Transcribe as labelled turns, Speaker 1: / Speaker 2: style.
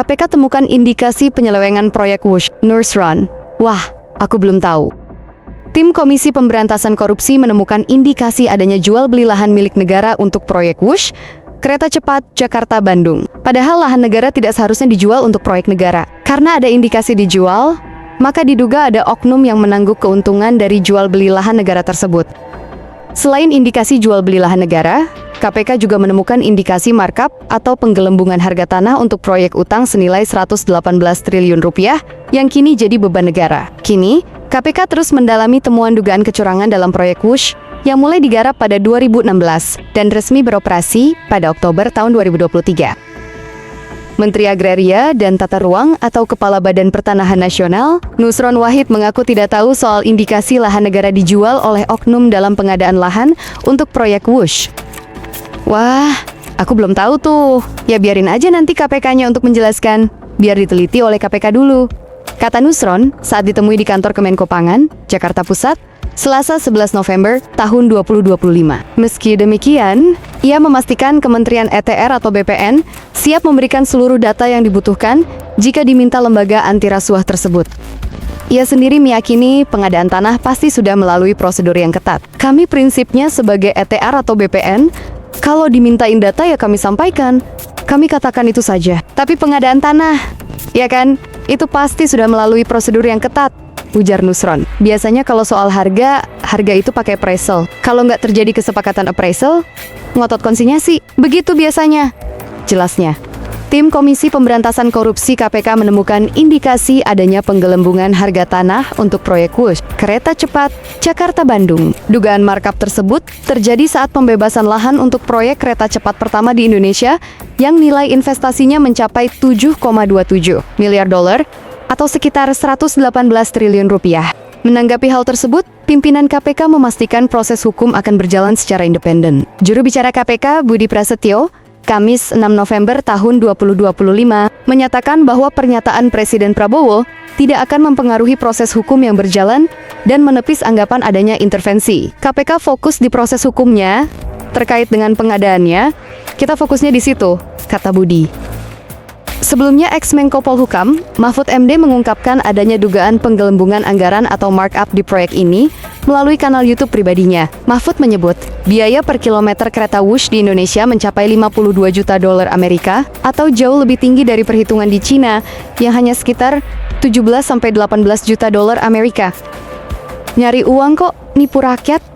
Speaker 1: KPK temukan indikasi penyelewengan proyek Wush Nusron. Wah, aku belum tahu. Tim Komisi Pemberantasan Korupsi menemukan indikasi adanya jual beli lahan milik negara untuk proyek Wush, kereta cepat Jakarta-Bandung. Padahal lahan negara tidak seharusnya dijual untuk proyek negara. Karena ada indikasi dijual, maka diduga ada oknum yang menangguk keuntungan dari jual beli lahan negara tersebut. Selain indikasi jual beli lahan negara, KPK juga menemukan indikasi markup atau penggelembungan harga tanah untuk proyek utang senilai 118 triliun rupiah yang kini jadi beban negara. Kini, KPK terus mendalami temuan dugaan kecurangan dalam proyek Wush yang mulai digarap pada 2016 dan resmi beroperasi pada Oktober tahun 2023. Menteri Agraria dan Tata Ruang atau Kepala Badan Pertanahan Nasional, Nusron Wahid mengaku tidak tahu soal indikasi lahan negara dijual oleh oknum dalam pengadaan lahan untuk proyek Wush. Wah, aku belum tahu tuh. Ya biarin aja nanti KPK-nya untuk menjelaskan. Biar diteliti oleh KPK dulu. Kata Nusron saat ditemui di kantor Kemenko Pangan, Jakarta Pusat, Selasa 11 November tahun 2025. Meski demikian, ia memastikan Kementerian ETR atau BPN siap memberikan seluruh data yang dibutuhkan jika diminta lembaga anti rasuah tersebut. Ia sendiri meyakini pengadaan tanah pasti sudah melalui prosedur yang ketat. Kami prinsipnya sebagai ETR atau BPN, kalau dimintain data ya kami sampaikan. Kami katakan itu saja. Tapi pengadaan tanah, ya kan, itu pasti sudah melalui prosedur yang ketat, ujar Nusron. Biasanya kalau soal harga itu pakai appraisal. Kalau nggak terjadi kesepakatan appraisal, ngotot konsinyasi. Begitu biasanya. Jelasnya. Tim Komisi Pemberantasan Korupsi KPK menemukan indikasi adanya penggelembungan harga tanah untuk proyek Wush, kereta cepat Jakarta-Bandung. Dugaan markup tersebut terjadi saat pembebasan lahan untuk proyek kereta cepat pertama di Indonesia yang nilai investasinya mencapai 7,27 miliar dolar atau sekitar 118 triliun rupiah. Menanggapi hal tersebut, pimpinan KPK memastikan proses hukum akan berjalan secara independen. Juru bicara KPK, Budi Prasetyo, Kamis 6 November tahun 2025, menyatakan bahwa pernyataan Presiden Prabowo tidak akan mempengaruhi proses hukum yang berjalan dan menepis anggapan adanya intervensi. KPK fokus di proses hukumnya, terkait dengan pengadaannya, kita fokusnya di situ, kata Budi. Sebelumnya, ex-Menko Polhukam, Mahfud MD mengungkapkan adanya dugaan penggelembungan anggaran atau markup di proyek ini melalui kanal YouTube pribadinya. Mahfud menyebut, biaya per kilometer kereta Wush di Indonesia mencapai 52 juta dolar Amerika atau jauh lebih tinggi dari perhitungan di Cina yang hanya sekitar 17-18 juta dolar Amerika. Nyari uang kok, nipu rakyat?